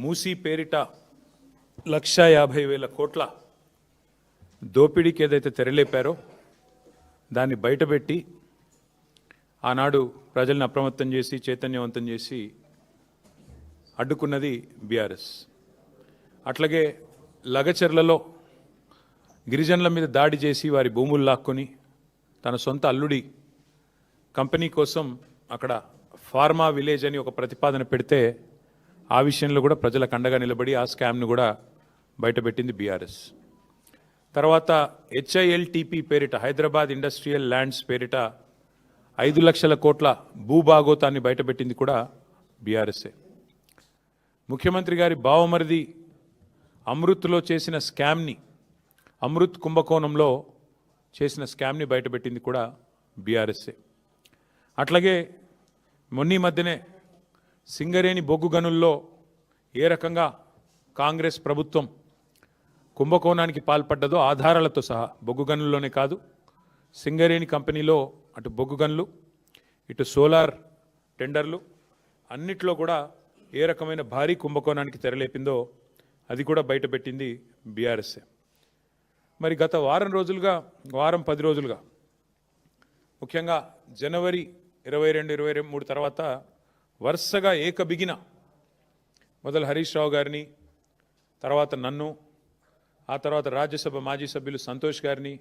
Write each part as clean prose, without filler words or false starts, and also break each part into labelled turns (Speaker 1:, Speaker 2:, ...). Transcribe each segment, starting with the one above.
Speaker 1: మూసీ పేరిట 1,50,000 కోట్ల దోపిడీకి ఏదైతే తెరలేపారో దాన్ని బయటపెట్టి ఆనాడు ప్రజల్ని అప్రమత్తం చేసి చైతన్యవంతం చేసి అడ్డుకున్నది బీఆర్ఎస్. అట్లాగే లగచర్లలో గిరిజనుల మీద దాడి చేసి వారి భూములు లాక్కొని తన సొంత అల్లుడి కంపెనీ కోసం అక్కడ ఫార్మా విలేజ్ అని ఒక ప్రతిపాదన పెడితే ఆ విషయంలో కూడా ప్రజలకు అండగా నిలబడి ఆ స్కామ్ను కూడా బయటపెట్టింది బీఆర్ఎస్. తర్వాత HILTP పేరిట హైదరాబాద్ ఇండస్ట్రియల్ ల్యాండ్స్ పేరిట 5 లక్షల కోట్ల భూభాగోతాన్ని బయటపెట్టింది కూడా బీఆర్ఎస్ఏ. ముఖ్యమంత్రి గారి బావమరిది అమృత్లో చేసిన స్కామ్ని, అమృత్ కుంభకోణంలో చేసిన స్కామ్ని బయటపెట్టింది కూడా బీఆర్ఎస్ఏ. అట్లాగే మొన్నీ మధ్యనే సింగరేణి బొగ్గు గనుల్లో ఏ రకంగా కాంగ్రెస్ ప్రభుత్వం కుంభకోణానికి పాల్పడ్డదో ఆధారాలతో సహా, బొగ్గు గనుల్లోనే కాదు సింగరేణి కంపెనీలో అటు బొగ్గు గనులు ఇటు సోలార్ టెండర్లు అన్నిట్లో కూడా ఏ రకమైన భారీ కుంభకోణానికి తెరలేపిందో అది కూడా బయటపెట్టింది బీఆర్ఎస్ఏ. మరి గత వారం 10 రోజులుగా ముఖ్యంగా జనవరి 22, 23 తర్వాత వరుసగా ఏకబిగిన మొదలు హరీష్ రావు గారిని, తర్వాత నన్ను, ఆ తర్వాత రాజ్యసభ మాజీ సభ్యులు సంతోష్ గారిని,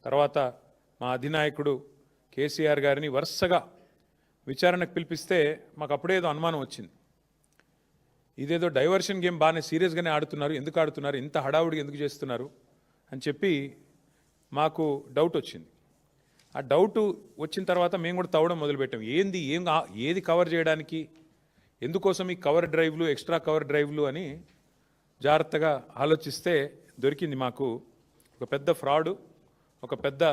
Speaker 1: తర్వాత మా అధినాయకుడు కేసీఆర్ గారిని వరుసగా విచారణకు పిలిపిస్తే మాకు అప్పుడేదో అనుమానం వచ్చింది. ఇదేదో డైవర్షన్ గేమ్ బాగానే సీరియస్గానే ఆడుతున్నారు, ఎందుకు ఆడుతున్నారు, ఇంత హడావుడిగా ఎందుకు చేస్తున్నారు అని చెప్పి మాకు డౌట్ వచ్చింది. ఆ డౌట్ వచ్చిన తర్వాత మేము కూడా తవ్వడం మొదలుపెట్టాం. ఏది కవర్ చేయడానికి, ఎందుకోసం ఈ కవర్ డ్రైవ్లు, ఎక్స్ట్రా కవర్ డ్రైవ్లు అని జాగ్రత్తగా ఆలోచిస్తే దొరికింది మాకు ఒక పెద్ద ఫ్రాడు, ఒక పెద్ద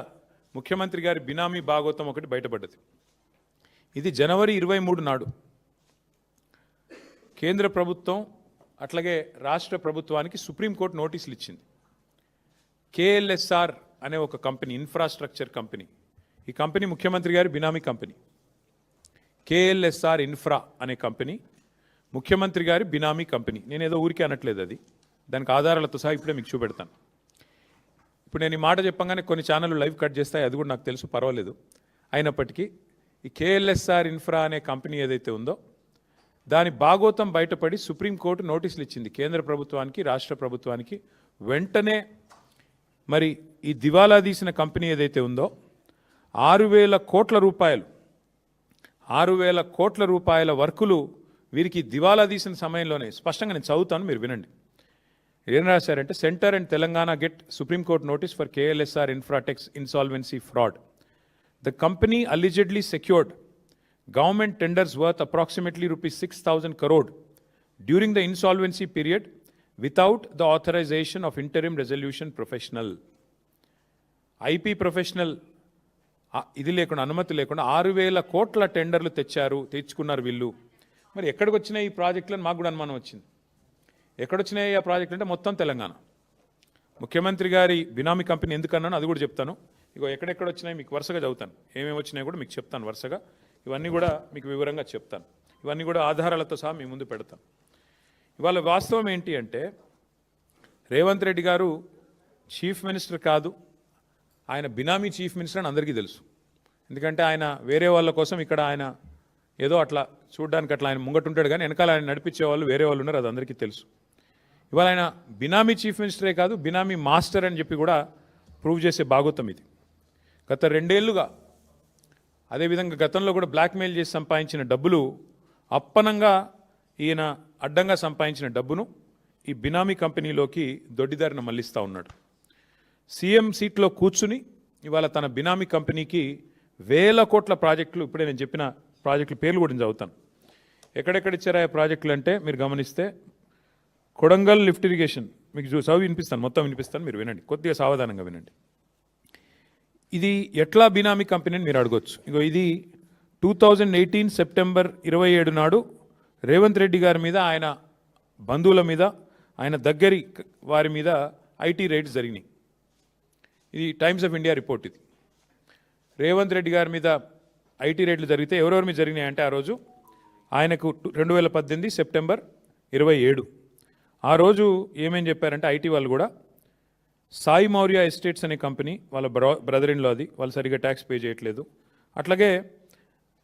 Speaker 1: ముఖ్యమంత్రి గారి బినామీ భాగోతం ఒకటి బయటపడ్డది. ఇది జనవరి 23 నాడు కేంద్ర ప్రభుత్వం అట్లాగే రాష్ట్ర ప్రభుత్వానికి సుప్రీంకోర్టు నోటీసులు ఇచ్చింది. KLSR అనే ఒక కంపెనీ, ఇన్ఫ్రాస్ట్రక్చర్ కంపెనీ, ఈ కంపెనీ ముఖ్యమంత్రి గారి బినామీ కంపెనీ. KLSR ఇన్ఫ్రా అనే కంపెనీ ముఖ్యమంత్రి గారి బినామీ కంపెనీ. నేనేదో ఊరికే అనట్లేదు, అది దానికి ఆధారాలతో సహా ఇప్పుడే మీకు చూపెడతాను. ఇప్పుడు నేను ఈ మాట చెప్పగానే కొన్ని ఛానళ్ళు లైవ్ కట్ చేస్తాయి, అది కూడా నాకు తెలుసు, పర్వాలేదు. అయినప్పటికీ ఈ KLSR ఇన్ఫ్రా అనే కంపెనీ ఏదైతే ఉందో దాని భాగోతం బయటపడి సుప్రీంకోర్టు నోటీసులు ఇచ్చింది కేంద్ర ప్రభుత్వానికి, రాష్ట్ర ప్రభుత్వానికి. వెంటనే మరి ఈ దివాలా తీసిన కంపెనీ ఏదైతే ఉందో 6,000 కోట్ల రూపాయలు, 6,000 కోట్ల రూపాయల వర్కులు వీరికి దివాలా తీసిన సమయంలోనే, స్పష్టంగా నేను చదువుతాను, మీరు వినండి. ఏం రాశారంటే, centre and Telangana get Supreme Court notice for KLSR Infratech's insolvency fraud. The company allegedly secured government tenders worth approximately rupees 6,000 crore during the insolvency period without the authorization of interim resolution professional. IP professional ఇది లేకుండా, అనుమతి లేకుండా 6,000 కోట్ల టెండర్లు తెచ్చుకున్నారు వీళ్ళు. మరి ఎక్కడికి వచ్చినాయి ఈ ప్రాజెక్టులను మాకు కూడా అనుమానం వచ్చింది. ఎక్కడొచ్చినాయి ఆ ప్రాజెక్టులు అంటే మొత్తం తెలంగాణ. ముఖ్యమంత్రి గారి బినామీ కంపెనీ ఎందుకన్నాను అది కూడా చెప్తాను. ఇగో ఎక్కడెక్కడ వచ్చినాయి మీకు వరుసగా చదువుతాను, ఏమేమి వచ్చినాయి కూడా మీకు చెప్తాను వరుసగా. ఇవన్నీ కూడా మీకు వివరంగా చెప్తాను, ఇవన్నీ కూడా ఆధారాలతో సహా మీ ముందు పెడతాను. ఇవాళ వాస్తవం ఏంటి అంటే, రేవంత్ రెడ్డి గారు చీఫ్ మినిస్టర్ కాదు, ఆయన బినామీ చీఫ్ మినిస్టర్ అని అందరికీ తెలుసు. ఎందుకంటే ఆయన వేరే వాళ్ళ కోసం ఇక్కడ ఆయన ఏదో అట్లా చూడడానికి అట్లా ఆయన ముంగటుంటాడు, కానీ వెనకాల ఆయన నడిపించే వాళ్ళు వేరే వాళ్ళు ఉన్నారు, అది అందరికీ తెలుసు. ఇవాళ ఆయన బినామీ చీఫ్ మినిస్టరే కాదు, బినామీ మాస్టర్ అని చెప్పి కూడా ప్రూవ్ చేసే భాగోతం ఇది. గత 2 ఏళ్లుగా అదేవిధంగా గతంలో కూడా బ్లాక్మెయిల్ చేసి సంపాదించిన డబ్బులు, అప్పనంగా ఈయన అడ్డంగా సంపాదించిన డబ్బును ఈ బినామీ కంపెనీలోకి దొడ్డిదారిన మళ్లిస్తూ ఉన్నాడు. సీఎం సీట్లో కూర్చుని ఇవాళ తన బినామీ కంపెనీకి 1,000 కోట్ల ప్రాజెక్టులు, ఇప్పుడే నేను చెప్పిన ప్రాజెక్టుల పేర్లు కూడా చదువుతాను. ఎక్కడెక్కడ ఇచ్చారా ఆ ప్రాజెక్టులు అంటే మీరు గమనిస్తే, కొడంగల్ లిఫ్ట్ ఇరిగేషన్ మీకు చదివి వినిపిస్తాను, మొత్తం వినిపిస్తాను, మీరు వినండి, కొద్దిగా సావధానంగా వినండి. ఇది ఎట్లా బినామీ కంపెనీ అని మీరు అడగొచ్చు. ఇగో ఇది 2018 సెప్టెంబర్ 27 నాడు రేవంత్ రెడ్డి గారి మీద, ఆయన బంధువుల మీద, ఆయన దగ్గరి వారి మీద ఐటీ రైడ్స్ జరిగినాయి. ఇది టైమ్స్ ఆఫ్ ఇండియా రిపోర్ట్. ఇది రేవంత్ రెడ్డి గారి మీద ఐటీ రైడ్లు జరిగితే ఎవరెవరి మీద జరిగినాయి అంటే, ఆ రోజు ఆయనకు 2018 సెప్టెంబర్ 27 ఆ రోజు ఏమేం చెప్పారంటే ఐటీ వాళ్ళు కూడా సాయి మౌర్య ఎస్టేట్స్ అనే కంపెనీ వాళ్ళ బ్రదర్ ఇన్ లో అది వాళ్ళు సరిగ్గా ట్యాక్స్ పే చేయట్లేదు. అట్లాగే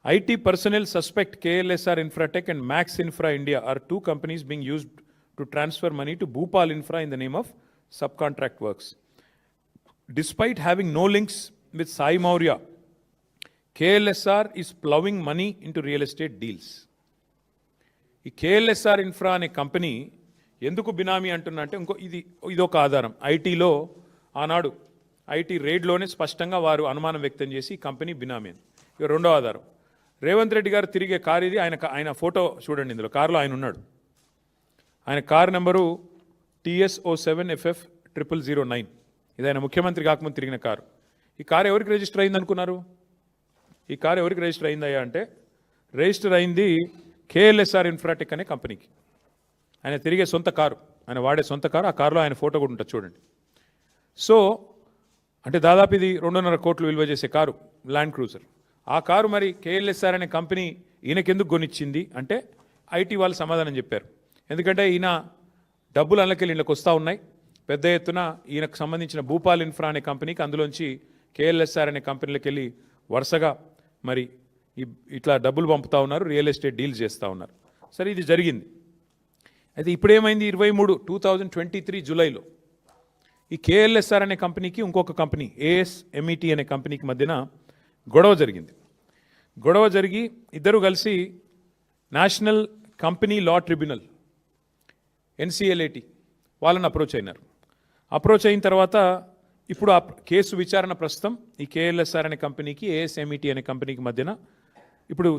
Speaker 1: IT personnel suspect KLSR infratech and max infra India are 2 companies being used to transfer money to Bhupal infra in the name of sub contract works. Despite having no links with Sai Maurya, KLSR is plowing money into real estate deals. ఈ KLSR infra అనే company ఎందుకు బినామీ అంటున్నా అంటే ఇది ఒక ఆధారం. ఐటీలో ఆనాడు ఐటీ రేడ్లోనే స్పష్టంగా వారు అనుమానం వ్యక్తం చేసి ఈ కంపెనీ బినామీ అని. ఇక రెండో ఆధారం రేవంత్ రెడ్డి గారు తిరిగే కారు ఇది. ఆయన ఫోటో చూడండి, ఇందులో కారులో ఆయన ఉన్నాడు. ఆయన కారు నెంబరు TS07FF0009. ఇది ఆయన ముఖ్యమంత్రి కాకముందు తిరిగిన కారు. ఈ కారు ఎవరికి రిజిస్టర్ అయింది అనుకున్నారు? ఈ కారు ఎవరికి రిజిస్టర్ అయిందయ్యా అంటే రిజిస్టర్ అయింది కేఎల్ఎస్ఆర్ ఇన్ఫ్రాటెక్ అనే కంపెనీకి. ఆయన తిరిగే సొంత కారు, ఆయన వాడే సొంత కారు. ఆ కారులో ఆయన ఫోటో కూడా ఉంటుంది చూడండి. సో అంటే దాదాపు ఇది 2.5 కోట్లు విలువ చేసే కారు, ల్యాండ్ క్రూజర్. ఆ కారు మరి కేఎల్ఎస్ఆర్ అనే కంపెనీ ఈయనకెందుకు కొనిచ్చింది అంటే ఐటీ వాళ్ళు సమాధానం చెప్పారు. ఎందుకంటే ఈయన డబ్బులు అన్నకెళ్ళి ఇళ్ళకి వస్తూ ఉన్నాయి పెద్ద ఎత్తున. ఈయనకు సంబంధించిన భూపాల్ ఇన్ఫ్రా అనే కంపెనీకి అందులోంచి కేఎల్ఎస్ఆర్ అనే కంపెనీలకు వెళ్ళి వరుసగా మరి ఇట్లా డబ్బులు పంపుతా ఉన్నారు, రియల్ ఎస్టేట్ డీల్స్ చేస్తూ ఉన్నారు. సరే ఇది జరిగింది. అయితే ఇప్పుడేమైంది 2023 జూలైలో ఈ కేఎల్ఎస్ఆర్ అనే కంపెనీకి ఇంకొక కంపెనీ ASMET అనే కంపెనీకి మధ్యన గొడవ జరిగింది. గొడవ జరిగి ఇద్దరు కలిసి national company law tribunal NCLAT వాళ్ళని అప్రోచ్ అయినారు. అప్రోచ్ అయిన తర్వాత ఇప్పుడు ఆ కేసు విచారణ ప్రస్తుతం ఈ కేఎల్ఎస్ఆర్ అనే కంపెనీకి ASMET అనే కంపెనీకి మధ్యన ఇప్పుడు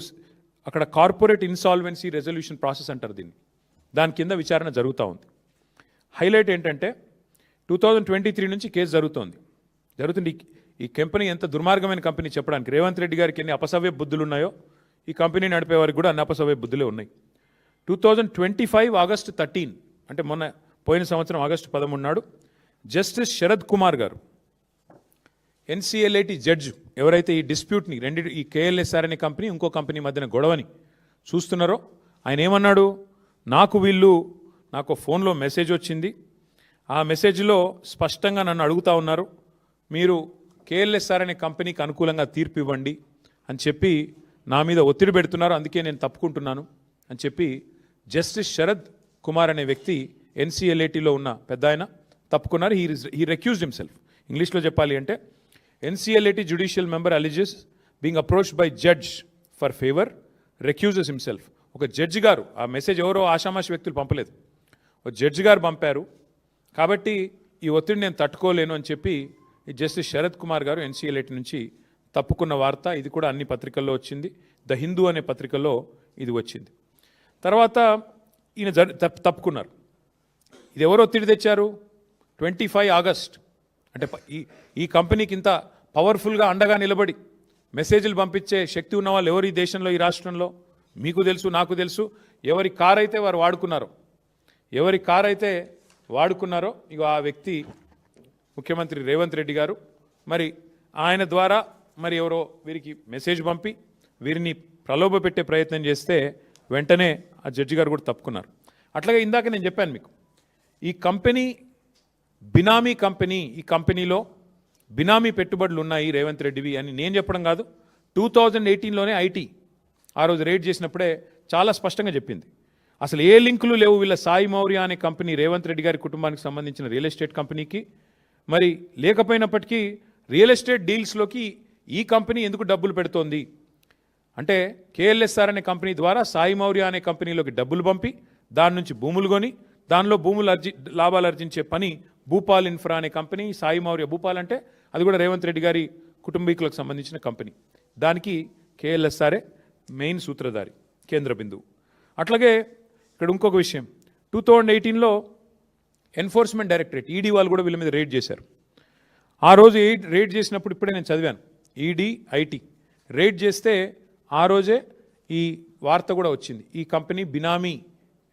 Speaker 1: అక్కడ కార్పొరేట్ ఇన్సాల్వెన్సీ రెజల్యూషన్ ప్రాసెస్ అంటారు దీన్ని. దాని కింద విచారణ జరుగుతూ ఉంది. హైలైట్ ఏంటంటే 2023 నుంచి కేసు జరుగుతుంది. ఈ కంపెనీ ఎంత దుర్మార్గమైన కంపెనీ చెప్పడానికి రేవంత్ రెడ్డి గారికి ఎన్ని అపసవ్య బుద్ధులు ఉన్నాయో ఈ కంపెనీ నడిపే వారికి కూడా అన్ని అపసవ్య బుద్ధులే ఉన్నాయి. 2025 ఆగస్టు 13 అంటే పోయిన సంవత్సరం ఆగస్టు 13 నాడు జస్టిస్ శరద్ కుమార్ గారు NCLAT జడ్జ్ ఎవరైతే ఈ డిస్ప్యూట్ని ఈ కేఎల్ఎస్ఆర్ అనే కంపెనీ ఇంకో కంపెనీ మధ్యన గొడవని చూస్తున్నారో ఆయన ఏమన్నాడు, నాకు ఫోన్లో మెసేజ్ వచ్చింది. ఆ మెసేజ్లో స్పష్టంగా నన్ను అడుగుతూ ఉన్నారు, మీరు కేఎల్ఎస్ఆర్ అనే కంపెనీకి అనుకూలంగా తీర్పు ఇవ్వండి అని చెప్పి నా మీద ఒత్తిడి పెడుతున్నారు, అందుకే నేను తప్పుకుంటున్నాను అని చెప్పి జస్టిస్ శరద్ కుమార్ అనే వ్యక్తి NCLATలో ఉన్న పెద్ద ఆయన తప్పుకున్నారు. He రెక్యూజ్డ్ himself. ఇంగ్లీష్లో చెప్పాలి అంటే NCLAT judicial member alleges being approached by judge for favour recuses himself. ఒక జడ్జి గారు, ఆ మెసేజ్ ఎవరో ఆషామాషి వ్యక్తులు పంపలేదు, ఒక జడ్జి గారు పంపారు. కాబట్టి ఈ ఒత్తిడి నేను తట్టుకోలేను అని చెప్పి ఈ జస్టిస్ శరద్ కుమార్ గారు NCLAT నుంచి తప్పుకున్న వార్త. ఇది కూడా అన్ని పత్రికల్లో వచ్చింది. ద హిందూ అనే పత్రికల్లో ఇది వచ్చింది. తర్వాత ఈయన తప్పుకున్నారు. ఇది ఎవరు ఒత్తిడి తెచ్చారు? 25 ఆగస్ట్ అంటే ఈ కంపెనీకి ఇంత పవర్ఫుల్గా అండగా నిలబడి మెసేజ్లు పంపించే శక్తి ఉన్న వాళ్ళు ఎవరు ఈ దేశంలో, ఈ రాష్ట్రంలో? మీకు తెలుసు, నాకు తెలుసు. ఎవరి కార్ అయితే వారు వాడుకున్నారో ఇక ఆ వ్యక్తి ముఖ్యమంత్రి రేవంత్ రెడ్డి గారు. మరి ఆయన ద్వారా మరి ఎవరో వీరికి మెసేజ్ పంపి వీరిని ప్రలోభ పెట్టే ప్రయత్నం చేస్తే వెంటనే ఆ జడ్జి గారు కూడా తప్పుకున్నారు. అట్లాగే ఇందాక నేను చెప్పాను మీకు, ఈ కంపెనీ బినామీ కంపెనీ, ఈ కంపెనీలో బినామీ పెట్టుబడులు ఉన్నాయి రేవంత్ రెడ్డివి అని నేను చెప్పడం కాదు. 2018లోనే ఐటీ ఆ రోజు రేడ్ చేసినప్పుడే చాలా స్పష్టంగా చెప్పింది. అసలు ఏ లింకులు లేవు వీళ్ళ సాయి మౌర్య అనే కంపెనీ రేవంత్ రెడ్డి గారి కుటుంబానికి సంబంధించిన రియల్ ఎస్టేట్ కంపెనీకి. మరి లేకపోయినప్పటికీ రియల్ ఎస్టేట్ డీల్స్లోకి ఈ కంపెనీ ఎందుకు డబ్బులు పెడుతోంది అంటే కేఎల్ఎస్ఆర్ అనే కంపెనీ ద్వారా సాయి మౌర్య అనే కంపెనీలోకి డబ్బులు పంపి దాని నుంచి భూములు కొని దానిలో లాభాలు ఆర్జించే పని భూపాల్ ఇన్ఫ్రా అనే కంపెనీ. సాయి మౌర్య భూపాల్ అంటే అది కూడా రేవంత్ రెడ్డి గారి కుటుంబీకులకు సంబంధించిన కంపెనీ. దానికి కేఎల్ఎస్ఆర్ఏ మెయిన్ సూత్రధారి, కేంద్ర బిందువు. అట్లాగే ఇక్కడ ఇంకొక విషయం, 2018లో ఎన్ఫోర్స్మెంట్ డైరెక్టరేట్ ఈడీ వాళ్ళు కూడా వీళ్ళ మీద రేడ్ చేశారు. ఆ రోజు రేడ్ చేసినప్పుడు ఇప్పుడే నేను చదివాను, ఈడీ ఐటీ రేడ్ చేస్తే ఆ రోజే ఈ వార్త కూడా వచ్చింది, ఈ కంపెనీ బినామీ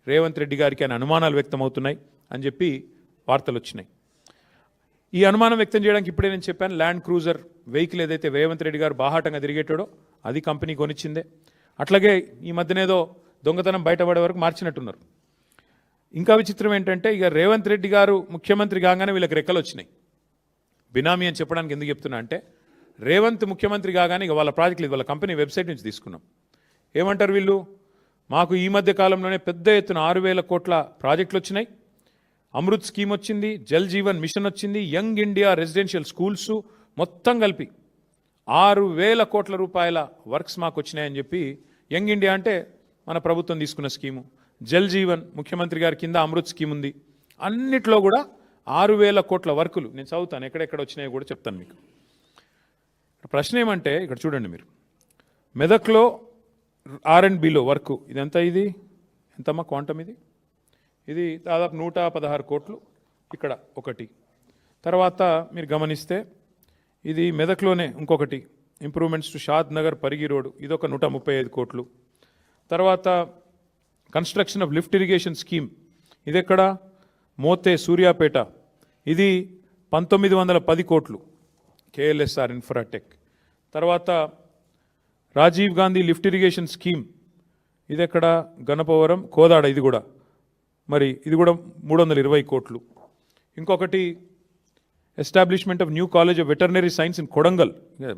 Speaker 1: రేవంత్ రెడ్డి గారికి అని అనుమానాలు వ్యక్తమవుతున్నాయి అని చెప్పి వార్తలు వచ్చినాయి. ఈ అనుమానం వ్యక్తం చేయడానికి ఇప్పుడే నేను చెప్పాను, ల్యాండ్ క్రూజర్ వెహికల్ ఏదైతే రేవంత్ రెడ్డి గారు బాహాటంగా తిరిగేటాడో అది కంపెనీ కొనిచ్చిందే. అట్లాగే ఈ మధ్యనేదో దొంగతనం బయటపడే వరకు మార్చినట్టున్నారు. ఇంకా విచిత్రం ఏంటంటే ఇక రేవంత్ రెడ్డి గారు ముఖ్యమంత్రి కాగానే వీళ్ళకి రెక్కలు వచ్చినాయి. బినామీ అని చెప్పడానికి ఎందుకు చెప్తున్నా అంటే రేవంత్ ముఖ్యమంత్రి కాగానే ఇక వాళ్ళ ప్రాజెక్టులు వాళ్ళ కంపెనీ వెబ్సైట్ నుంచి తీసుకున్నాం. ఏమంటారు వీళ్ళు, మాకు ఈ మధ్య కాలంలోనే పెద్ద ఎత్తున 6,000 కోట్ల ప్రాజెక్టులు వచ్చినాయి, అమృత్ స్కీమ్ వచ్చింది, జల్ జీవన్ మిషన్ వచ్చింది, యంగ్ ఇండియా రెసిడెన్షియల్ స్కూల్స్ మొత్తం కలిపి 6,000 కోట్ల రూపాయల వర్క్స్ మాకు వచ్చినాయని చెప్పి, యంగ్ ఇండియా అంటే మన ప్రభుత్వం తీసుకున్న స్కీము, జల్ జీవన్ ముఖ్యమంత్రి గారి కింద అమృత్ స్కీమ్ ఉంది, అన్నిట్లో కూడా 6,000 కోట్ల వర్కులు. నేను చదువుతాను ఎక్కడెక్కడ వచ్చినాయో కూడా చెప్తాను మీకు. ప్రశ్న ఏమంటే ఇక్కడ చూడండి మీరు, మెదక్లో R&Bలో వర్క్ ఇదంతా, ఇది ఎంతమ్మా క్వాంటమ్, ఇది దాదాపు 116 కోట్లు. ఇక్కడ ఒకటి, తర్వాత మీరు గమనిస్తే ఇది మెదక్లోనే ఇంకొకటి, improvements to Shad Nagar Parigi road, ఇదొక 135 కోట్లు. తర్వాత construction of lift irrigation scheme, ఇది ఎక్కడ, మోతే సూర్యాపేట, ఇది 1910 కోట్లు KLSR ఇన్ఫ్రాటెక్. తర్వాత Rajiv Gandhi lift irrigation scheme, ఇది ఎక్కడ, గణపవరం కోదాడ, ఇది కూడా మరి ఇది కూడా 320 కోట్లు. ఇంకొకటి establishment of new college of veterinary science in Kodangal,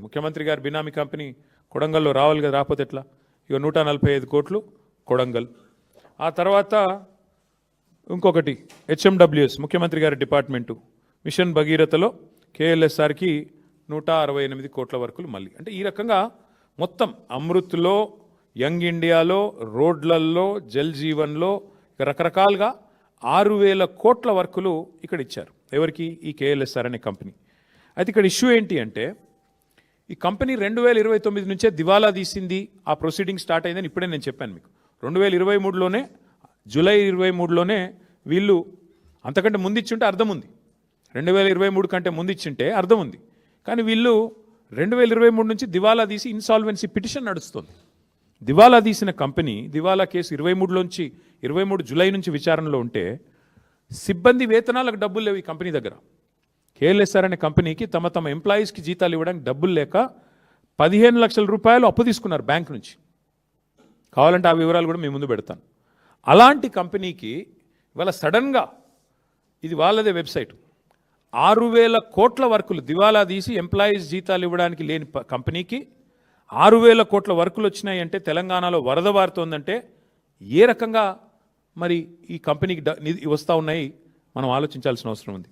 Speaker 1: ముఖ్యమంత్రి గారి బినామీ కంపెనీ కొడంగల్లో రావాలి కదా, రాకపోతే ఎట్లా, ఇక 145 కోట్లు కొడంగల్. ఆ తర్వాత ఇంకొకటి HMWS ముఖ్యమంత్రి గారి డిపార్ట్మెంటు, మిషన్ భగీరథలో KLSRకి 168 కోట్ల వర్కులు మళ్ళీ. అంటే ఈ రకంగా మొత్తం అమృత్లో, యంగ్ ఇండియాలో, రోడ్లల్లో, జల్ జీవన్లో రకరకాలుగా 6,000 కోట్ల వర్కులు ఇక్కడ ఇచ్చారు. ఎవరికి, ఈ KLSR అనే కంపెనీ. అయితే ఇక్కడ ఇష్యూ ఏంటి అంటే ఈ కంపెనీ 2029 నుంచే దివాలా తీసింది, ఆ ప్రొసీడింగ్ స్టార్ట్ అయిందని ఇప్పుడే నేను చెప్పాను మీకు. 2023లోనే జూలై 23లోనే వీళ్ళు, అంతకంటే ముందు ఇచ్చింటే అర్థం ఉంది, 2023 కంటే ముందు ఇచ్చింటే అర్థం ఉంది. కానీ వీళ్ళు 2023 నుంచి దివాలా తీసి ఇన్సాల్వెన్సీ పిటిషన్ నడుస్తుంది. దివాలా తీసిన కంపెనీ, దివాలా కేసు 23 జూలై నుంచి విచారణలో ఉంటే సిబ్బంది వేతనాలకు డబ్బులు లేవు ఈ కంపెనీ దగ్గర. KLSR అనే కంపెనీకి తమ ఎంప్లాయీస్కి జీతాలు ఇవ్వడానికి డబ్బులు లేక 15 లక్షల రూపాయలు అప్పు తీసుకున్నారు బ్యాంక్ నుంచి. కావాలంటే ఆ వివరాలు కూడా మీ ముందు పెడతాను. అలాంటి కంపెనీకి ఇవాళ సడన్గా, ఇది వాళ్ళదే వెబ్సైట్, 6,000 కోట్ల వర్కులు దివాలా తీసి ఎంప్లాయీస్ జీతాలు ఇవ్వడానికి లేని కంపెనీకి 6,000 కోట్ల వర్కులు వచ్చినాయి అంటే, తెలంగాణలో వరద వారుతోందంటే ఏ రకంగా మరి ఈ కంపెనీకి వస్తూ ఉన్నాయి మనం ఆలోచించాల్సిన అవసరం ఉంది.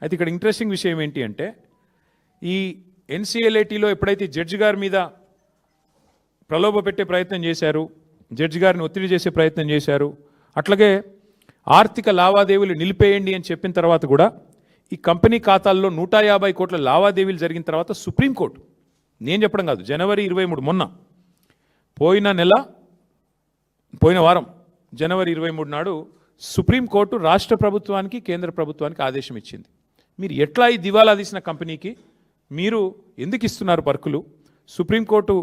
Speaker 1: అయితే ఇక్కడ ఇంట్రెస్టింగ్ విషయం ఏంటి అంటే, ఈ NCLATలో ఎప్పుడైతే జడ్జి గారి మీద ప్రలోభ పెట్టే ప్రయత్నం చేశారు, జడ్జి గారిని ఒత్తిడి చేసే ప్రయత్నం చేశారు, అట్లాగే ఆర్థిక లావాదేవీలు నిలిపేయండి అని చెప్పిన తర్వాత కూడా ఈ కంపెనీ ఖాతాల్లో 150 కోట్ల లావాదేవీలు జరిగిన తర్వాత సుప్రీంకోర్టు, నేను చెప్పడం కాదు, జనవరి 23 మొన్న, పోయిన వారం జనవరి 23 నాడు సుప్రీంకోర్టు రాష్ట్ర ప్రభుత్వానికి, కేంద్ర ప్రభుత్వానికి ఆదేశం ఇచ్చింది. మీరు ఎట్లా ఈ దివాలా తీసిన కంపెనీకి మీరు ఎందుకు ఇస్తున్నారు వర్కులు? సుప్రీంకోర్టు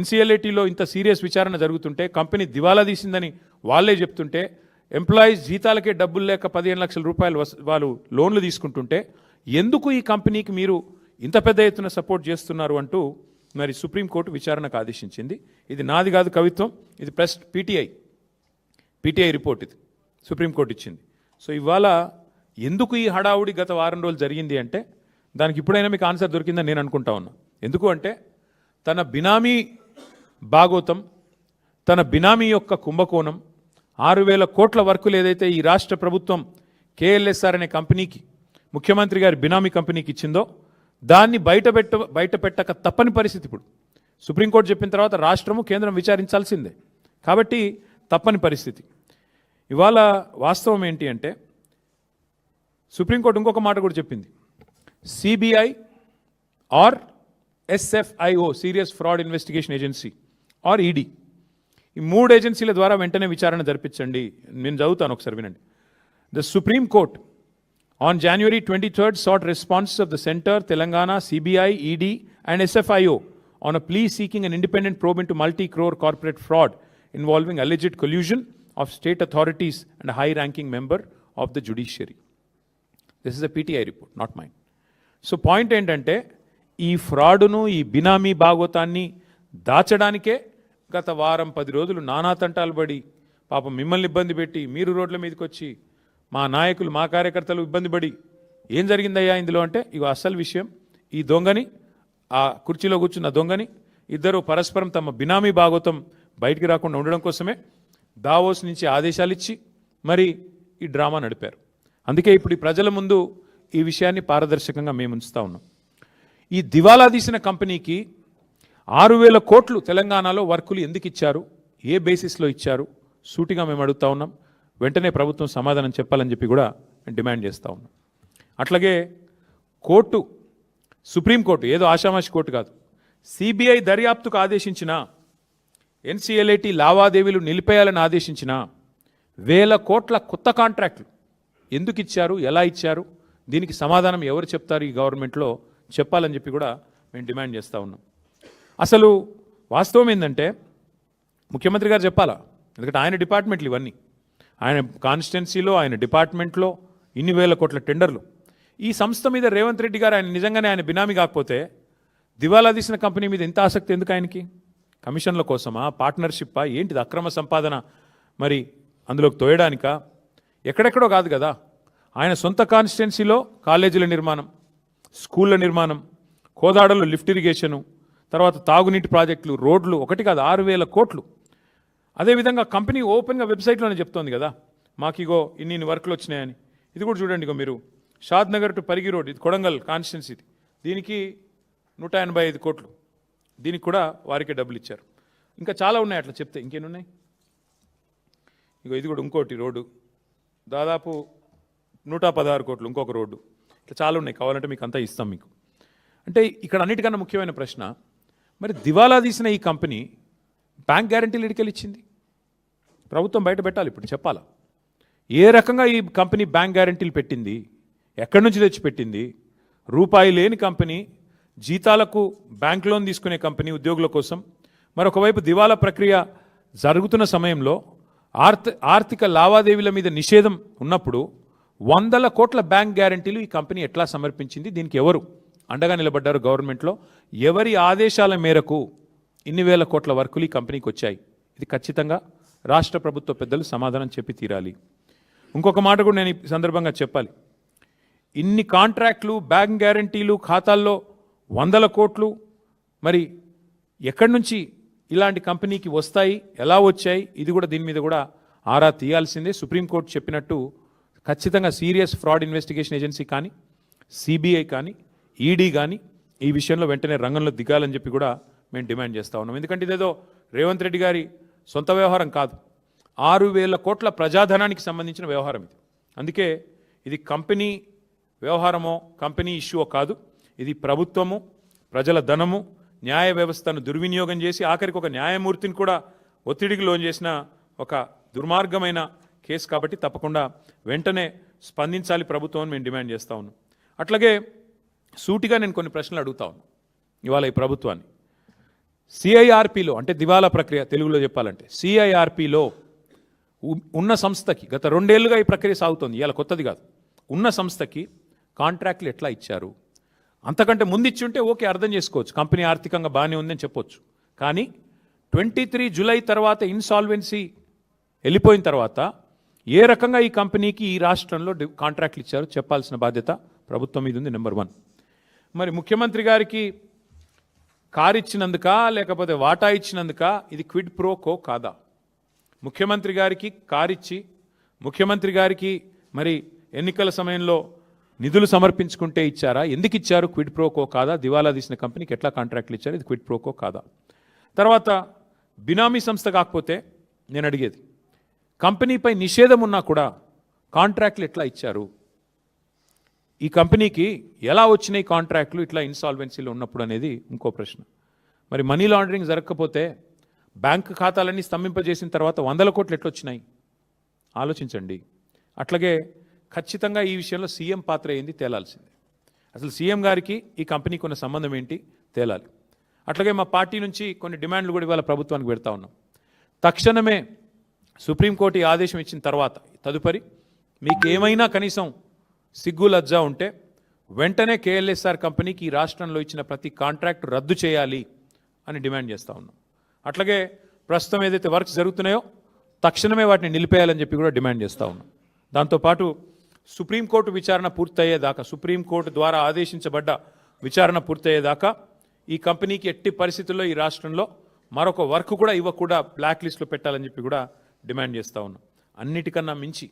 Speaker 1: NCLATలో ఇంత సీరియస్ విచారణ జరుగుతుంటే, కంపెనీ దివాలా తీసిందని వాళ్ళే చెప్తుంటే, ఎంప్లాయీస్ జీతాలకే డబ్బులు లేక 15 లక్షల రూపాయలు వాళ్ళు లోన్లు తీసుకుంటుంటే ఎందుకు ఈ కంపెనీకి మీరు ఇంత పెద్ద ఎత్తున సపోర్ట్ చేస్తున్నారు అంటూ మరి సుప్రీంకోర్టు విచారణకు ఆదేశించింది. ఇది నాది కాదు కవిత్వం, ఇది ప్రెస్ PTI రిపోర్ట్, ఇది సుప్రీంకోర్టు ఇచ్చింది. సో ఇవాళ ఎందుకు ఈ హడావుడి గత వారం రోజులు జరిగింది అంటే, దానికి ఇప్పుడైనా మీకు ఆన్సర్ దొరికిందని నేను అనుకుంటా ఉన్నా. ఎందుకు అంటే తన బినామీ భాగోతం, తన బినామీ యొక్క కుంభకోణం, 6,000 కోట్ల వర్కులు ఏదైతే ఈ రాష్ట్ర ప్రభుత్వం KLSR అనే కంపెనీకి, ముఖ్యమంత్రి గారి బినామీ కంపెనీకి ఇచ్చిందో దాన్ని బయటపెట్టక తప్పని పరిస్థితి. ఇప్పుడు సుప్రీంకోర్టు చెప్పిన తర్వాత రాష్ట్రము, కేంద్రం విచారించాల్సిందే, కాబట్టి తప్పని పరిస్థితి. ఇవాళ వాస్తవం ఏంటి అంటే సుప్రీంకోర్టు ఇంకొక మాట కూడా చెప్పింది, CBI or SFIO serious fraud investigation agency or ED, ఈ 3 ఏజెన్సీల ద్వారా వెంటనే విచారణ జరిపించండి. నేను చదువుతాను, ఒకసారి వినండి. The supreme court on January 23rd sought responses of the Center, Telangana, CBI, ED and SFIO on a plea seeking an independent probe into multi-crore corporate fraud involving alleged collusion of state authorities and a high-ranking member of the judiciary. This is a PTI report, not mine. So point ఏంటంటే ఈ ఫ్రాడును, ఈ బినామీ భాగోతాన్ని దాచడానికే గత వారం 10 రోజులు నానా తంటాలు పడి పాపం మిమ్మల్ని ఇబ్బంది పెట్టి మీరు రోడ్ల మీదకి వచ్చి మా నాయకులు మా కార్యకర్తలు ఇబ్బంది పడి ఏం జరిగిందయ్యా ఇందులో అంటే ఇగో అసలు విషయం ఈ దొంగని ఆ కుర్చీలో కూర్చున్న దొంగని ఇద్దరు పరస్పరం తమ బినామీ భాగోతం బయటికి రాకుండా ఉండడం కోసమే దావోస్ నుంచి ఆదేశాలు ఇచ్చి మరి ఈ డ్రామా నడిపారు. అందుకే ఇప్పుడు ఈ ప్రజల ముందు ఈ విషయాన్ని పారదర్శకంగా మేము ఉంచుతా ఉన్నాం. ఈ దివాలా తీసిన కంపెనీకి 6,000 కోట్లు తెలంగాణలో వర్కులు ఎందుకు ఇచ్చారు, ఏ బేసిస్లో ఇచ్చారు, సూటిగా మేము అడుగుతా ఉన్నాం. వెంటనే ప్రభుత్వం సమాధానం చెప్పాలని చెప్పి కూడా మేము డిమాండ్ చేస్తూ ఉన్నాం. అట్లాగే కోర్టు, సుప్రీంకోర్టు ఏదో ఆషామాషి కోర్టు కాదు, సిబిఐ దర్యాప్తుకు ఆదేశించిన, ఎన్సిఎల్ఐటి లావాదేవీలు నిలిపేయాలని ఆదేశించిన 1,000 కోట్ల కొత్త కాంట్రాక్టులు ఎందుకు ఇచ్చారు, ఎలా ఇచ్చారు, దీనికి సమాధానం ఎవరు చెప్తారు ఈ గవర్నమెంట్లో చెప్పాలని చెప్పి కూడా మేము డిమాండ్ చేస్తూ ఉన్నాం. అసలు వాస్తవం ఏంటంటే ముఖ్యమంత్రి గారు చెప్పాలా, ఎందుకంటే ఆయన డిపార్ట్మెంట్లు ఇవన్నీ, ఆయన కాన్స్టిట్యున్సీలో ఆయన డిపార్ట్మెంట్లో ఇన్ని 1,000 కోట్ల టెండర్లు. ఈ సంస్థ మీద రేవంత్ రెడ్డి గారు ఆయన నిజంగానే ఆయన బినామీ కాకపోతే దివాలా తీసిన కంపెనీ మీద ఎంత ఆసక్తి ఎందుకు ఆయనకి? కమిషన్ల కోసమా, పార్ట్నర్షిప్పా, ఏంటిది అక్రమ సంపాదన మరి అందులోకి తోయడానికా? ఎక్కడెక్కడో కాదు కదా, ఆయన సొంత కాన్స్టిట్యున్సీలో కాలేజీల నిర్మాణం, స్కూళ్ళ నిర్మాణం, కోదాడలో లిఫ్ట్ ఇరిగేషను, తర్వాత తాగునీటి ప్రాజెక్టులు, రోడ్లు, ఒకటి కాదు 6,000 కోట్లు. అదేవిధంగా కంపెనీ ఓపెన్గా వెబ్సైట్లోనే చెప్తోంది కదా, మాకు ఇగో ఇన్ని వర్కులు వచ్చినాయని. ఇది కూడా చూడండి, ఇగో మీరు షాద్ నగర్ టు పరిగి రోడ్, ఇది కొడంగల్ కాన్స్టిట్యున్సీ, దీనికి 185 కోట్లు, దీనికి కూడా వారికే డబ్బులు ఇచ్చారు. ఇంకా చాలా ఉన్నాయి అట్లా చెప్తే, ఇంకేమున్నాయి? ఇగో ఇది కూడా ఇంకోటి రోడ్డు, దాదాపు 116 కోట్లు, ఇంకొక రోడ్డు, ఇట్లా చాలా ఉన్నాయి, కావాలంటే మీకు అంతా ఇస్తాం మీకు. అంటే ఇక్కడ అన్నిటికన్నా ముఖ్యమైన ప్రశ్న, మరి దివాలా తీసిన ఈ కంపెనీ బ్యాంక్ గ్యారంటీలు ఎడికెళ్ళి ఇచ్చింది? ప్రభుత్వం బయట పెట్టాలి, ఇప్పుడు చెప్పాలా ఏ రకంగా ఈ కంపెనీ బ్యాంక్ గ్యారంటీలు పెట్టింది, ఎక్కడి నుంచి తెచ్చి పెట్టింది? రూపాయి లేని కంపెనీ, జీతాలకు బ్యాంక్ లోన్ తీసుకునే కంపెనీ ఉద్యోగుల కోసం, మరొకవైపు దివాలా ప్రక్రియ జరుగుతున్న సమయంలో ఆర్థిక లావాదేవీల మీద నిషేధం ఉన్నప్పుడు 100 కోట్ల బ్యాంక్ గ్యారంటీలు ఈ కంపెనీ ఎట్లా సమర్పించింది? దీనికి ఎవరు అండగా నిలబడ్డారు గవర్నమెంట్లో? ఎవరి ఆదేశాల మేరకు ఇన్ని 1,000 కోట్ల వర్కులు ఈ కంపెనీకి వచ్చాయి? ఇది ఖచ్చితంగా రాష్ట్ర ప్రభుత్వ పెద్దలు సమాధానం చెప్పి తీరాలి. ఇంకొక మాట కూడా నేను ఈ సందర్భంగా చెప్పాలి. ఇన్ని కాంట్రాక్టులు, బ్యాంక్ గ్యారంటీలు, ఖాతాల్లో 100 కోట్లు, మరి ఎక్కడి నుంచి ఇలాంటి కంపెనీకి వస్తాయి, ఎలా వచ్చాయి? ఇది కూడా దీని మీద కూడా ఆరా తీయాల్సిందే. సుప్రీంకోర్టు చెప్పినట్టు ఖచ్చితంగా సీరియస్ ఫ్రాడ్ ఇన్వెస్టిగేషన్ ఏజెన్సీ కానీ, సిబిఐ కానీ, ఈడీ కానీ ఈ విషయంలో వెంటనే రంగంలో దిగాలని చెప్పి కూడా మేము డిమాండ్ చేస్తూ ఉన్నాం. ఎందుకంటే ఇదేదో రేవంత్ రెడ్డి గారి సొంత వ్యవహారం కాదు, 6,000 కోట్ల ప్రజాధనానికి సంబంధించిన వ్యవహారం ఇది. అందుకే ఇది కంపెనీ వ్యవహారమో కంపెనీ ఇష్యూో కాదు, ఇది ప్రభుత్వము, ప్రజల ధనము, న్యాయ వ్యవస్థను దుర్వినియోగం చేసి ఆఖరికి ఒక న్యాయమూర్తిని కూడా ఒత్తిడికి లోన్ చేసిన ఒక దుర్మార్గమైన కేసు. కాబట్టి తప్పకుండా వెంటనే స్పందించాలి ప్రభుత్వం అని మేము డిమాండ్ చేస్తూ ఉన్నాం. అట్లాగే సూటిగా నేను కొన్ని ప్రశ్నలు అడుగుతా ఉన్నాను ఇవాళ ఈ ప్రభుత్వాన్ని. సిఐఆర్పిలో అంటే దివాలా ప్రక్రియ తెలుగులో చెప్పాలంటే సిఐఆర్పిలో ఉన్న సంస్థకి గత 2 ఏళ్లుగా ఈ ప్రక్రియ సాగుతోంది, ఇవాళ కొత్తది కాదు. ఉన్న సంస్థకి కాంట్రాక్టులు ఎట్లా ఇచ్చారు? అంతకంటే ముందు ఇచ్చి ఉంటే ఓకే, అర్థం చేసుకోవచ్చు, కంపెనీ ఆర్థికంగా బాగానే ఉందని చెప్పొచ్చు. కానీ 23 జూలై తర్వాత ఇన్సాల్వెన్సీ వెళ్ళిపోయిన తర్వాత ఏ రకంగా ఈ కంపెనీకి ఈ రాష్ట్రంలో కాంట్రాక్టులు ఇచ్చారు చెప్పాల్సిన బాధ్యత ప్రభుత్వం మీద ఉంది. నెంబర్ 1. మరి ముఖ్యమంత్రి గారికి కారు ఇచ్చినందుక లేకపోతే వాటా ఇచ్చినందుక ఇది క్విడ్ ప్రో కో కాదా? ముఖ్యమంత్రి గారికి కారిచ్చి ముఖ్యమంత్రి గారికి మరి ఎన్నికల సమయంలో నిధులు సమర్పించుకుంటే ఇచ్చారా? ఎందుకు ఇచ్చారు? క్విడ్ ప్రో కో కాదా? దివాలా తీసిన కంపెనీకి ఎట్లా కాంట్రాక్టులు ఇచ్చారు? ఇది క్విడ్ ప్రో కో కాదా? తర్వాత బినామీ సంస్థ కాకపోతే నేను అడిగేది, కంపెనీపై నిషేధం ఉన్నా కూడా కాంట్రాక్టులు ఎట్లా ఇచ్చారు? ఈ కంపెనీకి ఎలా వచ్చినాయి కాంట్రాక్టులు ఇట్లా ఇన్సాల్వెన్సీలో ఉన్నప్పుడు అనేది ఇంకో ప్రశ్న. మరి మనీ లాండరింగ్ జరగకపోతే బ్యాంక్ ఖాతాలన్నీ స్తంభింపజేసిన తర్వాత 100 కోట్లు ఎట్లా వచ్చినాయి? ఆలోచించండి. అట్లాగే ఖచ్చితంగా ఈ విషయంలో సీఎం పాత్ర ఏంది తేలాల్సిందే. అసలు సీఎం గారికి ఈ కంపెనీకి ఉన్న సంబంధం ఏంటి తేలాలి. అట్లాగే మా పార్టీ నుంచి కొన్ని డిమాండ్లు కూడా ఇవాళ ప్రభుత్వానికి పెడతా ఉన్నాం. తక్షణమే సుప్రీంకోర్టు ఈ ఆదేశం ఇచ్చిన తర్వాత తదుపరి మీకు ఏమైనా కనీసం సిగ్గు లజ్జా ఉంటే వెంటనే కేఎల్ఎస్ఆర్ కంపెనీకి ఈ రాష్ట్రంలో ఇచ్చిన ప్రతి కాంట్రాక్ట్ రద్దు చేయాలి అని డిమాండ్ చేస్తూ ఉన్నాం. అట్లాగే ప్రస్తుతం ఏదైతే వర్క్స్ జరుగుతున్నాయో తక్షణమే వాటిని నిలిపేయాలని చెప్పి కూడా డిమాండ్ చేస్తూ ఉన్నాం. దాంతోపాటు సుప్రీంకోర్టు విచారణ పూర్తయ్యేదాకా, సుప్రీంకోర్టు ద్వారా ఆదేశించబడ్డ విచారణ పూర్తయ్యేదాకా ఈ కంపెనీకి ఎట్టి పరిస్థితుల్లో ఈ రాష్ట్రంలో మరొక వర్క్ కూడా ఇవ్వకుండా బ్లాక్ లిస్ట్లో పెట్టాలని చెప్పి కూడా డిమాండ్ చేస్తూ ఉన్నాం. అన్నిటికన్నా మించి,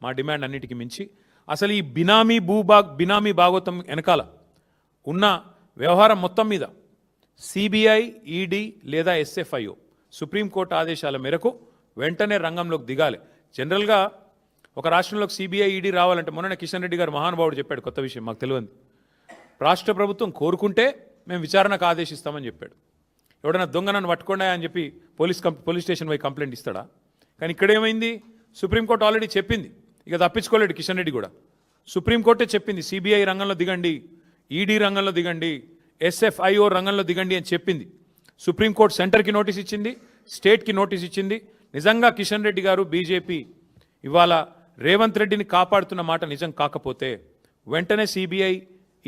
Speaker 1: మా డిమాండ్ అన్నిటికీ మించి, అసలు ఈ బినామీ భాగోతం వెనకాల ఉన్న వ్యవహారం మొత్తం మీద సిబిఐ, ఈడీ లేదా ఎస్ఎఫ్ఐఓ సుప్రీంకోర్టు ఆదేశాల మేరకు వెంటనే రంగంలోకి దిగాలి. జనరల్గా ఒక రాష్ట్రంలోకి సిబిఐ, ఈడీ రావాలంటే మొన్న కిషన్ రెడ్డి గారు మహానుభావుడు చెప్పాడు, కొత్త విషయం మాకు తెలియదు. రాష్ట్ర ప్రభుత్వం కోరుకుంటే మేము విచారణకు ఆదేశిస్తామని చెప్పాడు. ఎవడైనా దొంగ నన్ను పట్టుకోండా అని చెప్పి పోలీస్ స్టేషన్ పోయి కంప్లైంట్ ఇస్తాడా? కానీ ఇక్కడ ఏమైంది, సుప్రీంకోర్టు ఆల్రెడీ చెప్పింది, ఇక తప్పించుకోలేడు కిషన్ రెడ్డి కూడా. సుప్రీంకోర్టే చెప్పింది సిబిఐ రంగంలో దిగండి, ఈడీ రంగంలో దిగండి, ఎస్ఎఫ్ఐఓ రంగంలో దిగండి అని చెప్పింది. సుప్రీంకోర్టు సెంటర్కి నోటీస్ ఇచ్చింది, స్టేట్కి నోటీస్ ఇచ్చింది. నిజంగా కిషన్ రెడ్డి గారు బీజేపీ ఇవాళ రేవంత్ రెడ్డిని కాపాడుతున్న మాట నిజం కాకపోతే వెంటనే సిబిఐ,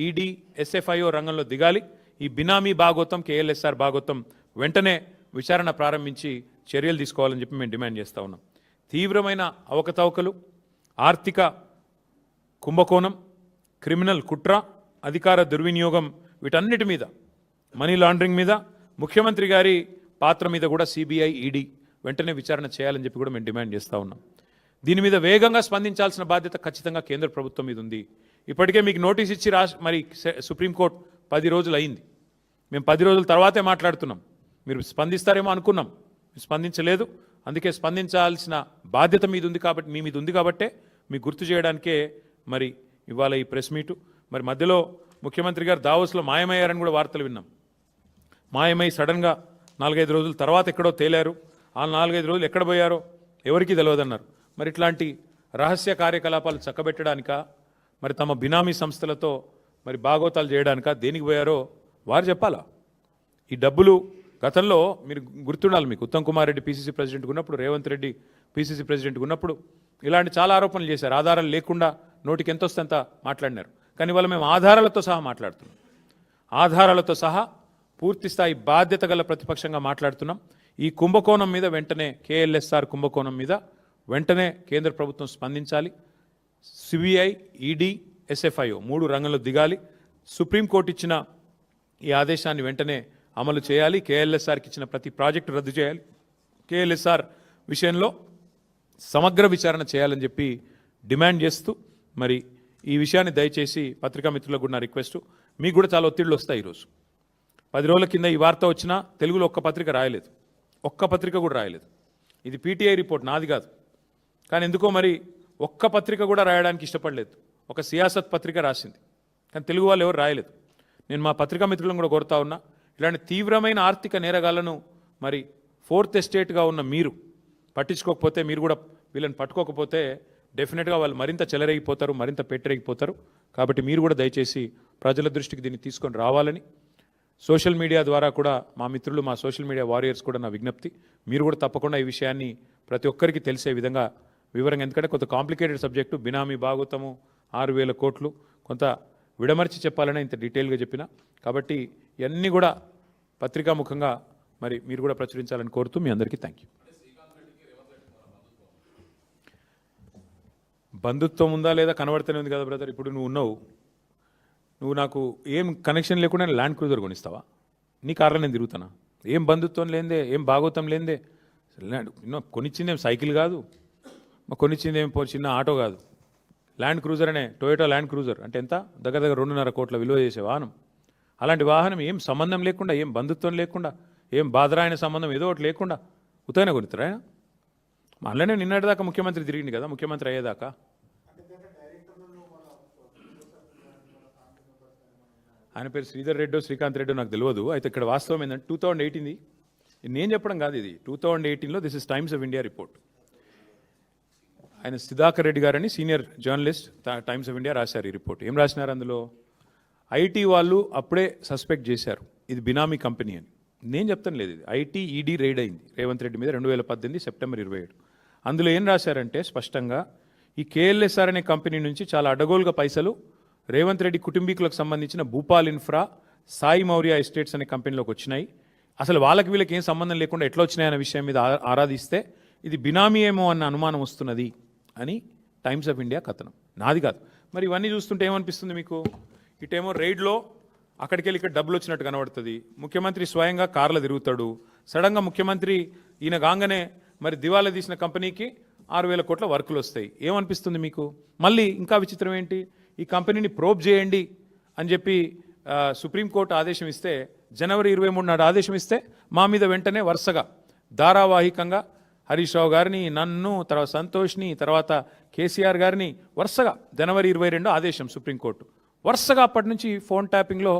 Speaker 1: ఈడీ, ఎస్ఎఫ్ఐఓ రంగంలో దిగాలి. ఈ బినామీ భాగోతం, కేఎల్ఎస్ఆర్ భాగోతం వెంటనే విచారణ ప్రారంభించి చర్యలు తీసుకోవాలని చెప్పి మేము డిమాండ్ చేస్తూ ఉన్నాం. తీవ్రమైన అవకతవకలు, ఆర్థిక కుంభకోణం, క్రిమినల్ కుట్ర, అధికార దుర్వినియోగం, వీటన్నిటి మీద, మనీ లాండరింగ్ మీద, ముఖ్యమంత్రి గారి పాత్ర మీద కూడా సిబిఐ, ఈడీ వెంటనే విచారణ చేయాలని చెప్పి కూడా మేము డిమాండ్ చేస్తూ ఉన్నాం. దీని మీద వేగంగా స్పందించాల్సిన బాధ్యత ఖచ్చితంగా కేంద్ర ప్రభుత్వం మీద ఉంది. ఇప్పటికే మీకు నోటీస్ ఇచ్చి మరి సుప్రీంకోర్టు 10 రోజులు అయింది. మేము 10 రోజుల తర్వాతే మాట్లాడుతున్నాం. మీరు స్పందిస్తారేమో అనుకున్నాం, స్పందించలేదు. అందుకే స్పందించాల్సిన బాధ్యత మీ మీద ఉంది కాబట్టే మీకు గుర్తు చేయడానికే మరి ఇవాళ ఈ ప్రెస్ మీటు. మరి మధ్యలో ముఖ్యమంత్రి గారు దావోస్లో మాయమయ్యారని కూడా వార్తలు విన్నాం. మాయమై సడన్గా 4-5 రోజుల తర్వాత ఎక్కడో తేలారు. ఆ 4-5 రోజులు ఎక్కడ పోయారో ఎవరికీ తెలియదన్నారు. మరి ఇట్లాంటి రహస్య కార్యకలాపాలు చక్కబెట్టడానికా, మరి తమ బినామీ సంస్థలతో మరి భాగోతాలు చేయడానికా, దేనికి పోయారో వారు చెప్పాలా? ఈ డబ్బులు గతంలో మీరు గుర్తుండాలి, మీకు ఉత్తమ్ కుమార్ రెడ్డి పీసీసీ ప్రెసిడెంట్గా ఉన్నప్పుడు, రేవంత్ రెడ్డి పీసీసీ ప్రెసిడెంట్గా ఉన్నప్పుడు ఇలాంటి చాలా ఆరోపణలు చేశారు. ఆధారాలు లేకుండా నోటికి ఎంత వస్తే అంత మాట్లాడినారు. కానీ ఇవాళ మేము ఆధారాలతో సహా మాట్లాడుతున్నాం. ఆధారాలతో సహా పూర్తి స్థాయి బాధ్యత గల ప్రతిపక్షంగా మాట్లాడుతున్నాం. ఈ కుంభకోణం మీద వెంటనే, కేఎల్ఎస్ఆర్ కుంభకోణం మీద వెంటనే కేంద్ర ప్రభుత్వం స్పందించాలి. సిబిఐ, ఈడీ, ఎస్ఎఫ్ఐఓ 3 రంగంలో దిగాలి. సుప్రీంకోర్టు ఇచ్చిన ఈ ఆదేశాన్ని వెంటనే అమలు చేయాలి. కేఎల్ఎస్ఆర్కి ఇచ్చిన ప్రతి ప్రాజెక్టు రద్దు చేయాలి. కేఎల్ఎస్ఆర్ విషయంలో సమగ్ర విచారణ చేయాలని చెప్పి డిమాండ్ చేస్తూ, మరి ఈ విషయాన్ని దయచేసి పత్రికా మిత్రులకు కూడా నా రిక్వెస్ట్, మీకు కూడా చాలా ఒత్తిళ్లు వస్తాయి. ఈరోజు 10 రోజుల కింద ఈ వార్త వచ్చినా తెలుగులో ఒక్క పత్రిక రాయలేదు, ఒక్క పత్రిక కూడా రాయలేదు. ఇది పీటీఐ రిపోర్ట్, నాది కాదు. కానీ ఎందుకో మరి ఒక్క పత్రిక కూడా రాయడానికి ఇష్టపడలేదు. ఒక సియాసత్ పత్రిక రాసింది, కానీ తెలుగు వాళ్ళు ఎవరు రాయలేదు. నేను మా పత్రికా మిత్రులను కూడా కోరుతా ఉన్నా, ఇలాంటి తీవ్రమైన ఆర్థిక నేరగాళ్లను మరి 4th ఎస్టేట్గా ఉన్న మీరు పట్టించుకోకపోతే, మీరు కూడా వీళ్ళని పట్టుకోకపోతే డెఫినెట్గా వాళ్ళు మరింత చెలరేగిపోతారు, మరింత పెట్టరేగిపోతారు. కాబట్టి మీరు కూడా దయచేసి ప్రజల దృష్టికి దీన్ని తీసుకొని రావాలని సోషల్ మీడియా ద్వారా కూడా మా మిత్రులు, మా సోషల్ మీడియా వారియర్స్ కూడా నా విజ్ఞప్తి. మీరు కూడా తప్పకుండా ఈ విషయాన్ని ప్రతి ఒక్కరికి తెలిసే విధంగా వివరంగా, ఎందుకంటే కొంత కాంప్లికేటెడ్ సబ్జెక్టు, బినామీ భాగోతము 6,000 కోట్లు, కొంత విడమర్చి చెప్పాలని ఇంత డీటెయిల్గా చెప్పిన. కాబట్టి ఇవన్నీ కూడా పత్రికాముఖంగా మరి మీరు కూడా ప్రచురించాలని కోరుతూ మీ అందరికీ థ్యాంక్ యూ. బంధుత్వం ఉందా లేదా కనబడుతూనే ఉంది కదా బ్రదర్. ఇప్పుడు నువ్వు నాకు ఏం కనెక్షన్ లేకుండా ల్యాండ్ క్రూజర్ కొనిస్తావా? నీ కార్లో నేను తిరుగుతానా? ఏం బంధుత్వం లేదే, ఏం భాగోతం లేదే. కొనిచ్చిందేం సైకిల్ కాదు, కొనిచ్చిందేం చిన్న ఆటో కాదు, ల్యాండ్ క్రూజర్ అనే టొయోటా ల్యాండ్ క్రూజర్ అంటే ఎంత, దగ్గర 2.5 కోట్ల విలువ చేసే వాహనం. అలాంటి వాహనం ఏం సంబంధం లేకుండా, ఏం బంధుత్వం లేకుండా, ఏం బాధరాయన సంబంధం ఏదో ఒకటి లేకుండా ఉత్తగానే కొనిస్తారా? మళ్ళీ నిన్నటిదాకా ముఖ్యమంత్రి తిరిగింది కదా, ముఖ్యమంత్రి అయ్యేదాకా. ఆయన పేరు శ్రీధర్ రెడ్డో శ్రీకాంత్ రెడ్డో నాకు తెలియదు. అయితే ఇక్కడ వాస్తవం ఏంటంటే 2018 నేను చెప్పడం కాదు, ఇది 2018లో this is Times of India report. ఆయన సుధాకర్ రెడ్డి గారని senior journalist Times of India రాశారు ఈ రిపోర్ట్. ఏం రాసినారు అందులో? ఐటీ వాళ్ళు అప్పుడే సస్పెక్ట్ చేశారు ఇది బినామీ కంపెనీ అని. నేను చెప్తాను లేదు, ఇది ఐటీ ఈడీ రైడ్ అయింది రేవంత్ రెడ్డి మీద 2018 సెప్టెంబర్ 27. అందులో ఏం రాశారంటే స్పష్టంగా ఈ కేఎల్ఎస్ఆర్ అనే కంపెనీ నుంచి చాలా అడ్డగోలుగా పైసలు రేవంత్ రెడ్డి కుటుంబీకులకు సంబంధించిన భూపాల్ ఇన్ఫ్రా, సాయి మౌర్య ఎస్టేట్స్ అనే కంపెనీలోకి వచ్చినాయి. అసలు వాళ్ళకి వీళ్ళకి ఏం సంబంధం లేకుండా ఎట్లా వచ్చినాయన్న విషయం మీద ఆరాధిస్తే ఇది బినామీ ఏమో అన్న అనుమానం వస్తున్నది అని టైమ్స్ ఆఫ్ ఇండియా కథనం, నాది కాదు. మరి ఇవన్నీ చూస్తుంటే ఏమనిపిస్తుంది మీకు? ఇటేమో రైడ్లో అక్కడికి వెళ్ళి ఇక్కడ డబ్బులు వచ్చినట్టు కనబడుతుంది. ముఖ్యమంత్రి స్వయంగా కార్లో తిరుగుతాడు. సడన్గా ముఖ్యమంత్రి ఈయన కాగానే మరి దివాలా తీసిన కంపెనీకి 6,000 కోట్ల వర్కులు వస్తాయి. ఏమనిపిస్తుంది మీకు? మళ్ళీ ఇంకా విచిత్రం ఏంటి, ఈ కంపెనీని ప్రోబ్ చేయండి అని చెప్పి సుప్రీంకోర్టు ఆదేశం ఇస్తే, జనవరి 23 నాడు ఆదేశం ఇస్తే మా మీద వెంటనే వరుసగా ధారావాహికంగా హరీష్ రావు గారిని, నన్ను, తర్వాత సంతోష్ని, తర్వాత కేసీఆర్ గారిని వరుసగా జనవరి 22 ఆదేశం సుప్రీంకోర్టు. వరుసగా అప్పటి నుంచి ఫోన్ ట్యాపింగ్లో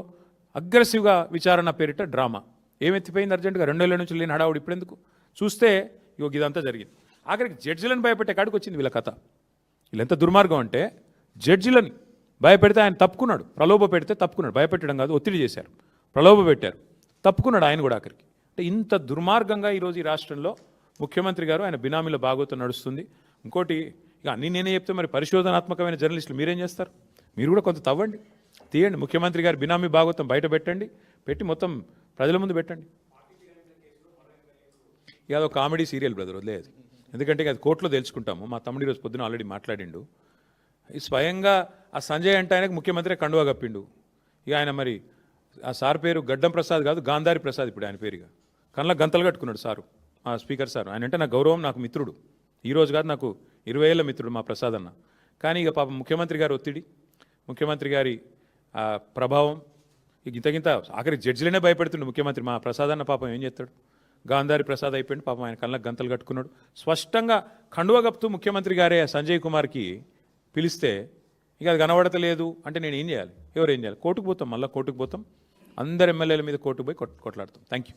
Speaker 1: అగ్రెసివ్గా విచారణ పేరిట డ్రామా. ఏమెత్తిపోయింది అర్జెంటుగా? 2 ఏళ్ల నుంచి లేని హడావుడు ఇప్పుడు ఎందుకు? చూస్తే ఇదంతా జరిగింది. ఆఖరికి జడ్జిలను భయపెట్టే కాడికి వచ్చింది వీళ్ళ కథ. వీళ్ళెంత దుర్మార్గం అంటే, జడ్జిలని భయపెడితే ఆయన తప్పుకున్నాడు, ప్రలోభ పెడితే తప్పుకున్నాడు. భయపెట్టడం కాదు, ఒత్తిడి చేశారు, ప్రలోభ పెట్టారు, తప్పుకున్నాడు ఆయన కూడా ఆఖరికి. అంటే ఇంత దుర్మార్గంగా ఈరోజు ఈ రాష్ట్రంలో ముఖ్యమంత్రి గారు ఆయన బినామీల భాగవతం నడుస్తుంది. ఇంకోటి, ఇక అన్నీ నేనే చెప్తే మరి పరిశోధనాత్మకమైన జర్నలిస్టులు మీరేం చేస్తారు? మీరు కూడా కొంత తవ్వండి, తీయండి. ముఖ్యమంత్రి గారు బినామీ భాగవతం బయట పెట్టండి, పెట్టి మొత్తం ప్రజల ముందు పెట్టండి. ఇక అదొక కామెడీ సీరియల్ బ్రదర్, వదిలేదు. ఎందుకంటే అది కోర్టులో తెలుసుకుంటాము. మా తమ్ముడు ఈరోజు పొద్దున ఆల్రెడీ మాట్లాడిండు. స్వయంగా ఆ సంజయ్ అంటే ఆయనకు ముఖ్యమంత్రి కండువా కప్పిండు. ఇక ఆయన మరి ఆ సార్ పేరు గడ్డం ప్రసాద్ కాదు, గాంధారి ప్రసాద్ ఇప్పుడు ఆయన పేరుగా. కళ్ళ గంతలు కట్టుకున్నాడు సారు, ఆ స్పీకర్ సార్. ఆయన అంటే నాకు గౌరవం, నాకు మిత్రుడు. ఈరోజు కాదు, నాకు 20 ఏళ్ళ మిత్రుడు మా ప్రసాద్ అన్న. కానీ ఇక పాపం ముఖ్యమంత్రి గారి ఒత్తిడి, ముఖ్యమంత్రి గారి ప్రభావం, ఇక ఇంతకింత ఆఖరి జడ్జిలనే భయపెడుతుండే ముఖ్యమంత్రి. మా ప్రసాద్ అన్న పాపం ఏం చేస్తాడు? గాంధారి ప్రసాద్ అయిపోయింది పాపం, ఆయన కళ్ళకు గంతలు కట్టుకున్నాడు. స్పష్టంగా కండువ కప్పుతూ ముఖ్యమంత్రి గారే సంజయ్ కుమార్కి పిలిస్తే ఇక అది కనబడతలేదు అంటే నేను ఏం చేయాలి? ఎవరు ఏం చేయాలి? కోర్టుకు పోతాం, మళ్ళీ కోర్టుకు పోతాం, అందరు ఎమ్మెల్యేల మీద కోర్టుకు పోయి కొట్లాడతాం. Thank you.